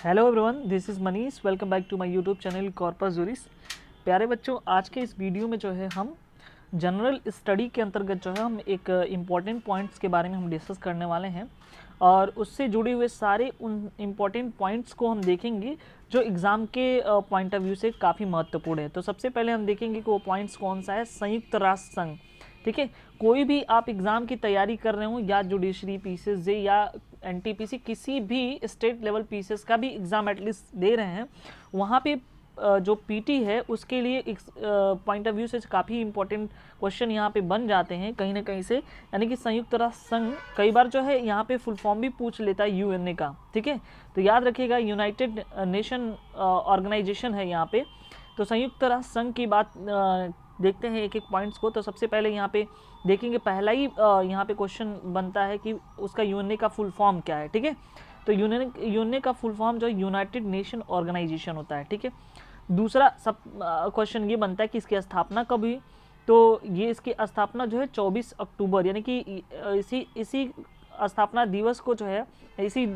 Hello everyone, this is Manish. Welcome back to my YouTube channel Corpus Juris. प्यारे बच्चों, आज के इस वीडियो में जो है हम जनरल स्टडी के अंतर्गत जो है हम एक इम्पॉर्टेंट पॉइंट्स के बारे में हम डिस्कस करने वाले हैं और उससे जुड़े हुए सारे उन इम्पॉर्टेंट पॉइंट्स को हम देखेंगे जो एग्ज़ाम के पॉइंट ऑफ व्यू से काफ़ी महत्वपूर्ण है। तो सबसे पहले हम देखेंगे कि वो पॉइंट्स कौन सा है। संयुक्त राष्ट्र संघ, ठीक है। कोई भी आप एग्ज़ाम की तैयारी कर रहे हो या जुडिशरी पीसीएस या एनटीपीसी किसी भी स्टेट लेवल पीसीएस का भी एग्ज़ाम एटलीस्ट दे रहे हैं, वहाँ पे जो पीटी है उसके लिए पॉइंट ऑफ व्यू से काफ़ी इंपॉर्टेंट क्वेश्चन यहाँ पे बन जाते हैं कहीं ना कहीं से। यानी कि संयुक्त राष्ट्र संघ कई बार जो है यहाँ पे फुल फॉर्म भी पूछ लेता है यूएनए का, ठीक है। तो याद रखिएगा, यूनाइटेड नेशन ऑर्गेनाइजेशन है यहाँ पे। तो संयुक्त राष्ट्र संघ की बात देखते हैं एक एक पॉइंट्स को। तो सबसे पहले यहाँ पे देखेंगे, पहला ही यहाँ पे क्वेश्चन बनता है कि उसका यूएनए का फुल फॉर्म क्या है, ठीक है। तो यूएनए का फुल फॉर्म जो है यूनाइटेड नेशन ऑर्गेनाइजेशन होता है, ठीक है। दूसरा सब क्वेश्चन ये बनता है कि इसकी स्थापना कब हुई। तो ये इसकी स्थापना जो है 24 अक्टूबर, यानी कि इसी स्थापना दिवस को जो है, इसी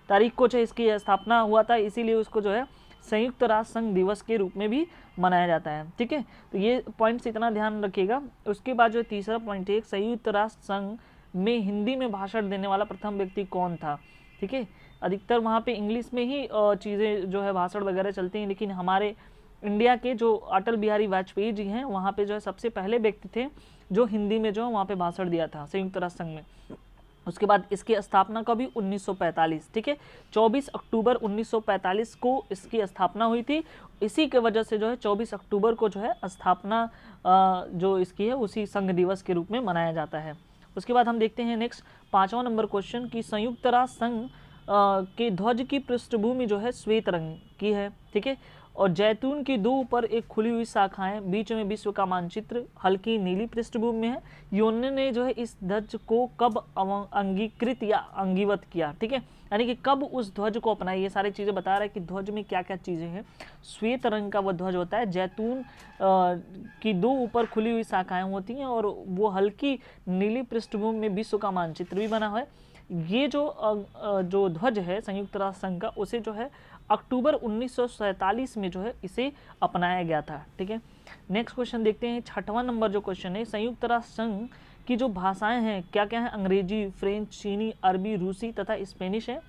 तारीख को जो है इसकी स्थापना हुआ था, इसीलिए उसको जो है संयुक्त राष्ट्र संघ दिवस के रूप में भी मनाया जाता है, ठीक है। तो ये पॉइंट्स इतना ध्यान रखिएगा। उसके बाद जो तीसरा पॉइंट है, संयुक्त राष्ट्र संघ में हिंदी में भाषण देने वाला प्रथम व्यक्ति कौन था, ठीक है। अधिकतर वहाँ पे इंग्लिश में ही चीज़ें जो है भाषण वगैरह चलती हैं, लेकिन हमारे इंडिया के जो अटल बिहारी वाजपेयी जी हैं, वहाँ पे जो है सबसे पहले व्यक्ति थे जो हिंदी में जो है वहाँ पे भाषण दिया था संयुक्त राष्ट्र संघ में। उसके बाद इसकी स्थापना कभी 1945, ठीक है। 24 अक्टूबर 1945 को इसकी स्थापना हुई थी। इसी के वजह से जो है 24 अक्टूबर को जो है स्थापना जो इसकी है उसी संघ दिवस के रूप में मनाया जाता है। उसके बाद हम देखते हैं नेक्स्ट 5वां नंबर क्वेश्चन कि संयुक्त राष्ट्र संघ के ध्वज की पृष्ठभूमि जो है श्वेत रंग की है, ठीक है। और जैतून की दो ऊपर एक खुली हुई शाखाएं, बीच में विश्व का मानचित्र हल्की नीली पृष्ठभूमि में है। यूएनए ने जो है इस ध्वज को कब अंगीकृत या अंगीवत किया, ठीक है। यानी कि कब उस ध्वज को अपनाया, ये सारी चीज़ें बता रहा है कि ध्वज में क्या क्या चीज़ें हैं। श्वेत रंग का वह ध्वज होता है, जैतून की दो ऊपर खुली हुई शाखाएं होती हैं और वो हल्की नीली पृष्ठभूमि में विश्व का मानचित्र भी बना हुआ है। ये जो ध्वज है संयुक्त राष्ट्र संघ का, उसे जो है अक्टूबर 1947 में जो है इसे अपनाया गया था, ठीक है। नेक्स्ट क्वेश्चन देखते हैं 6वां नंबर जो क्वेश्चन है, संयुक्त राष्ट्र संघ की जो भाषाएं हैं क्या क्या हैं। अंग्रेजी, फ्रेंच, चीनी, अरबी, रूसी तथा स्पेनिश है।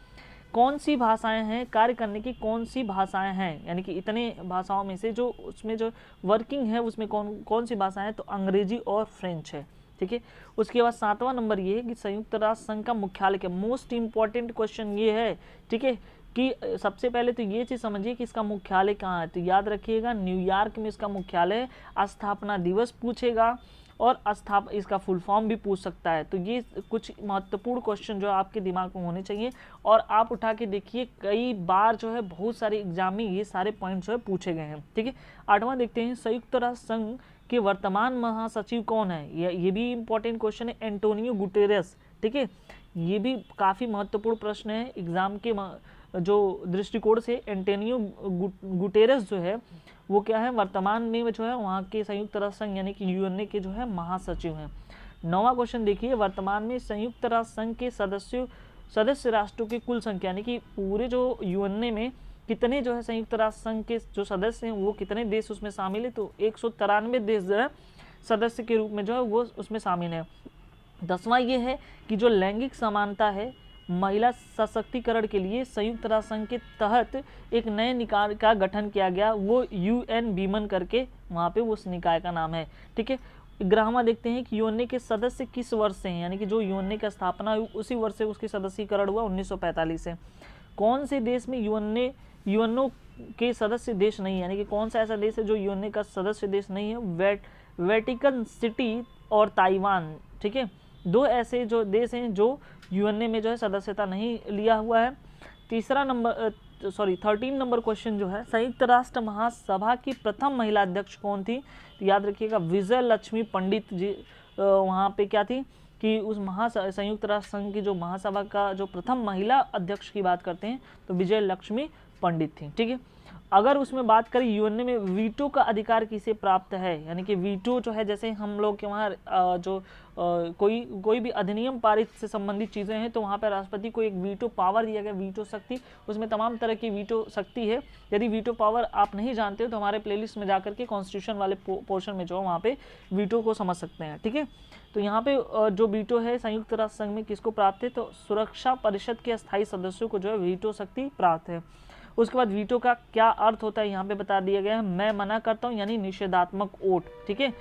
कौन सी भाषाएं हैं, कार्य करने की कौन सी भाषाएं हैं, यानी कि इतने भाषाओं में से जो उसमें जो वर्किंग है उसमें कौन कौन सी भाषाएं हैं, तो अंग्रेजी और फ्रेंच है, ठीक है। उसके बाद 7वां नंबर ये है कि संयुक्त राष्ट्र संघ का मुख्यालय क्या। मोस्ट इंपॉर्टेंट क्वेश्चन ये है, ठीक है, कि सबसे पहले तो ये चीज़ समझिए कि इसका मुख्यालय कहाँ है। तो याद रखिएगा, न्यूयॉर्क में इसका मुख्यालय। स्थापना दिवस पूछेगा और इसका फुल फॉर्म भी पूछ सकता है। तो ये कुछ महत्वपूर्ण क्वेश्चन जो आपके दिमाग में होने चाहिए और आप उठा के देखिए, कई बार जो है बहुत सारे एग्जाम में ये सारे पॉइंट जो है पूछे गए हैं, ठीक है। 8वां देखते हैं, संयुक्त राष्ट्र संघ के वर्तमान महासचिव कौन है। ये भी इंपॉर्टेंट क्वेश्चन है, एंटोनियो गुटेरेस, ठीक है। ये भी काफ़ी महत्वपूर्ण प्रश्न है एग्जाम के जो दृष्टिकोण से। एंटोनियो गुटेरेस जो है वो क्या है, वर्तमान में जो है वहाँ के संयुक्त राष्ट्र संघ यानी कि यूएनए के जो है महासचिव हैं। 9वां क्वेश्चन देखिए, वर्तमान में संयुक्त राष्ट्र संघ के सदस्य राष्ट्रों की कुल संख्या, यानी कि पूरे जो यूएनए में कितने जो है संयुक्त राष्ट्र संघ के जो सदस्य हैं वो कितने देश उसमें शामिल है। तो 193 देश जो है सदस्य के रूप में जो है वो उसमें शामिल है। 10वां ये है कि जो लैंगिक समानता है, महिला सशक्तिकरण के लिए संयुक्त राष्ट्र संघ के तहत एक नए निकाय का गठन किया गया, वो UN वीमन करके वहाँ पे उस निकाय का नाम है, ठीक है। 11वां देखते हैं कि यूएनए के सदस्य किस वर्ष से हैं, यानी कि जो यूएनए का स्थापना हुई उसी वर्ष से उसकी सदस्यीकरण हुआ 1945 से। कौन से देश में यूएनओ के सदस्य देश नहीं है, यानी कि कौन सा ऐसा देश है जो यूएनए का सदस्य देश नहीं है। वेटिकन सिटी और ताइवान, ठीक है, दो ऐसे जो देश हैं जो यूएनए में जो है सदस्यता नहीं लिया हुआ है। 13 नंबर क्वेश्चन जो है, संयुक्त राष्ट्र महासभा की प्रथम महिला अध्यक्ष कौन थी। तो याद रखिएगा, विजय लक्ष्मी पंडित जी वहाँ पे क्या थी कि उस संयुक्त राष्ट्र संघ की जो महासभा का जो प्रथम महिला अध्यक्ष की बात करते हैं तो विजय लक्ष्मी पंडित थी, ठीक है। अगर उसमें बात करें यूएनए में वीटो का अधिकार किसे प्राप्त है, यानी कि वीटो जो है, जैसे हम लोग के वहाँ जो कोई भी अधिनियम पारित से संबंधित चीज़ें हैं तो वहाँ पर राष्ट्रपति को एक वीटो पावर दिया गया, वीटो शक्ति। उसमें तमाम तरह की वीटो शक्ति है। यदि वीटो पावर आप नहीं जानते हो तो हमारे प्लेलिस्ट में जाकर के कॉन्स्टिट्यूशन वाले पोर्शन में जो वहाँ पे वीटो को समझ सकते हैं, ठीक है। तो यहाँ पे जो वीटो है संयुक्त राष्ट्र संघ में किसको प्राप्त है, तो सुरक्षा परिषद के अस्थायी सदस्यों को जो है वीटो शक्ति प्राप्त है। उसके बाद वीटो का क्या अर्थ होता है यहाँ पे बता दिया गया है, मैं मना करता हूँ यानी निषेधात्मक वोट, ठीक है।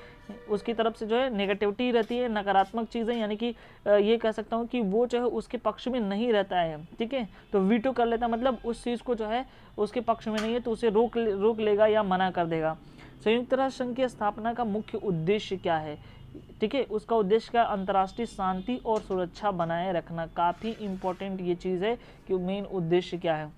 उसकी तरफ से जो है नेगेटिविटी रहती है, नकारात्मक चीज़ें, यानी कि ये कह सकता हूँ कि वो जो है उसके पक्ष में नहीं रहता है, ठीक है। तो वीटो कर लेता मतलब उस चीज़ को जो है उसके पक्ष में नहीं है तो उसे रोक लेगा या मना कर देगा। संयुक्त राष्ट्र संघ की स्थापना का मुख्य उद्देश्य क्या है, ठीक है। उसका उद्देश्य क्या, अंतर्राष्ट्रीय शांति और सुरक्षा बनाए रखना। काफ़ी इंपॉर्टेंट ये चीज़ है कि मेन उद्देश्य क्या है।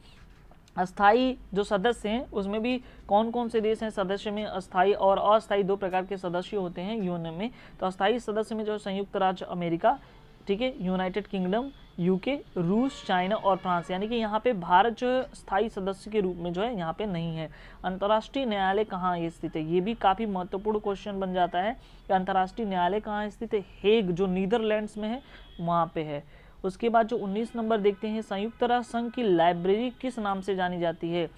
अस्थाई जो सदस्य हैं उसमें भी कौन कौन से देश हैं सदस्य में, अस्थाई और अस्थाई दो प्रकार के सदस्य होते हैं यूएनए में। तो अस्थाई सदस्य में जो संयुक्त राज्य अमेरिका, ठीक है, यूनाइटेड किंगडम, यूके, रूस, चाइना और फ्रांस, यानी कि यहाँ पे भारत जो है स्थायी सदस्य के रूप में जो है यहाँ पे नहीं है। अंतर्राष्ट्रीय न्यायालय कहाँ स्थित है, ये भी काफ़ी महत्वपूर्ण क्वेश्चन बन जाता है कि अंतर्राष्ट्रीय न्यायालय कहाँ स्थित है। हेग जो नीदरलैंड्स में है वहाँ पे है। उसके बाद जो 19 नंबर देखते हैं, संयुक्त राष्ट्र संघ की लाइब्रेरी किस नाम से जानी जाती है।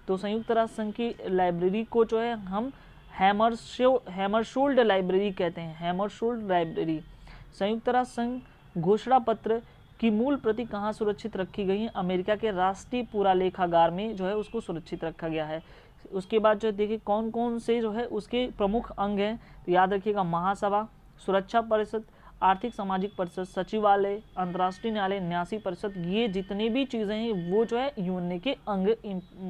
तो संयुक्त राष्ट्र संघ की लाइब्रेरी को जो है हम हैमरशोल्ड लाइब्रेरी कहते हैं, हैमरशोल्ड लाइब्रेरी। संयुक्त राष्ट्र संघ घोषणा पत्र की मूल प्रति कहाँ सुरक्षित रखी गई है, अमेरिका के राष्ट्रीय पुरालेखागार में जो है उसको सुरक्षित रखा गया है। उसके बाद जो है देखिए कौन कौन से जो है उसके प्रमुख अंग हैं, तो याद रखिएगा महासभा, सुरक्षा परिषद, आर्थिक सामाजिक परिषद, सचिवालय, अंतर्राष्ट्रीय न्यायालय, न्यासी परिषद, ये जितनी भी चीज़ें हैं वो जो है यूएनए के अंग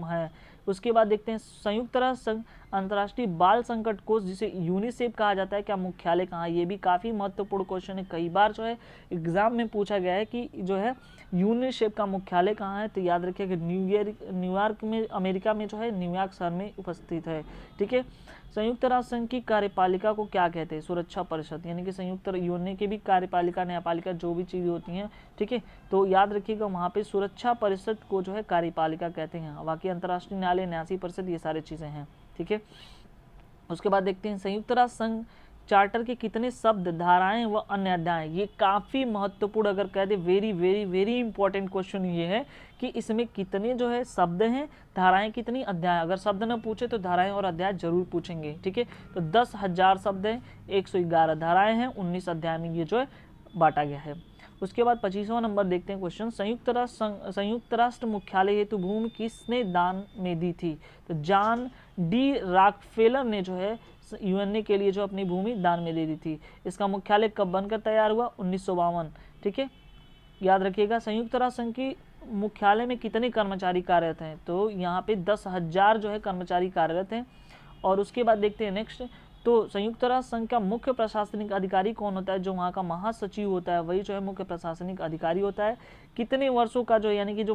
हैं। उसके बाद देखते हैं संयुक्त राष्ट्र संघ अंतर्राष्ट्रीय बाल संकट कोष जिसे यूनिसेफ कहा जाता है, क्या मुख्यालय कहाँ, ये भी काफ़ी महत्वपूर्ण क्वेश्चन है। कई बार जो है एग्जाम में पूछा गया है कि जो है यूनिसेफ का मुख्यालय कहाँ है, तो याद रखिए कि न्यूयॉर्क में, अमेरिका में जो है न्यूयॉर्क शहर में उपस्थित है, ठीक है। संयुक्त राष्ट्र संघ की कार्यपालिका को क्या कहते हैं, सुरक्षा परिषद, यानी कि संयुक्त यूएनए की भी कार्यपालिका, न्यायपालिका जो भी चीज़ें होती हैं, ठीक है। तो याद रखिएगा वहाँ पे सुरक्षा परिषद को जो है कार्यपालिका कहते हैं। बाकी अंतर्राष्ट्रीय न्यायालय, न्यासी परिषद, ये सारी चीज़ें हैं, ठीक है। उसके बाद देखते हैं संयुक्त राष्ट्र संघ चार्टर के कितने शब्द, धाराएं व अन्य अध्याय। ये काफ़ी महत्वपूर्ण, अगर कह दे very very very important question ये है कि इसमें कितने जो है शब्द हैं, धाराएं कितनी, अध्याय। अगर शब्द न पूछे तो धाराएं और अध्याय जरूर पूछेंगे, ठीक है। तो 10,000 शब्द हैं, 111 धाराएं हैं, 19 अध्याय में ये जो है बांटा गया है। उसके बाद 25वां नंबर देखते हैं क्वेश्चन, संयुक्त राष्ट्र मुख्यालय हेतु भूमि किसने दान में दी थी। तो जॉन डी रॉकफेलर ने जो है यूएनए के लिए जो अपनी भूमि दान में दे दी थी। इसका मुख्यालय कब बनकर तैयार हुआ, 1952, ठीक है। याद रखिएगा संयुक्त राष्ट्र संघ की मुख्यालय में कितने कर्मचारी कार्यरत हैं, तो यहाँ पे 10,000 जो है कर्मचारी कार्यरत हैं। और उसके बाद देखते हैं नेक्स्ट, तो संयुक्त राष्ट्र संघ का मुख्य प्रशासनिक अधिकारी कौन होता है, जो वहाँ का महासचिव होता है वही जो है मुख्य प्रशासनिक अधिकारी होता है। कितने वर्षों का जो, यानी कि जो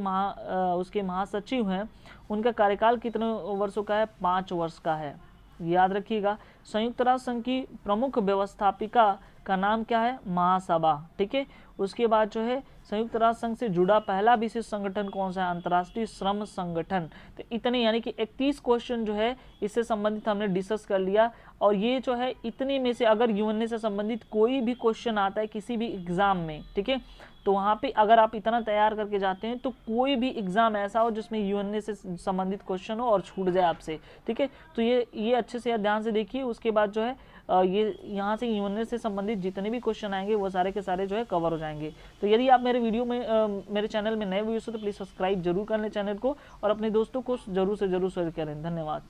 उसके महासचिव हैं उनका कार्यकाल कितने वर्षों का है, 5 वर्ष का है, याद रखिएगा। संयुक्त राष्ट्र संघ की प्रमुख व्यवस्थापिका का नाम क्या है, महासभा, ठीक है। उसके बाद जो है संयुक्त राष्ट्र संघ से जुड़ा पहला विशेष संगठन कौन सा है, अंतर्राष्ट्रीय श्रम संगठन। तो इतने, यानी कि 31 क्वेश्चन जो है इससे संबंधित हमने डिस्कस कर लिया। और ये जो है इतने में से अगर यूएनए से संबंधित कोई भी क्वेश्चन आता है किसी भी एग्जाम में, ठीक है, तो वहाँ पे अगर आप इतना तैयार करके जाते हैं तो कोई भी एग्जाम ऐसा हो जिसमें यूएनए से संबंधित क्वेश्चन हो और छूट जाए आपसे, ठीक है। तो ये अच्छे से ध्यान से देखिए। उसके बाद जो है ये यहाँ से यूएनए से संबंधित जितने भी क्वेश्चन आएंगे वो सारे के सारे जो है कवर हो जाएंगे। तो यदि आप मेरे वीडियो में मेरे चैनल में नए व्यूअर्स हो तो प्लीज़ सब्सक्राइब जरूर कर लें चैनल को और अपने दोस्तों को जरूर से जरूर शेयर करें। धन्यवाद।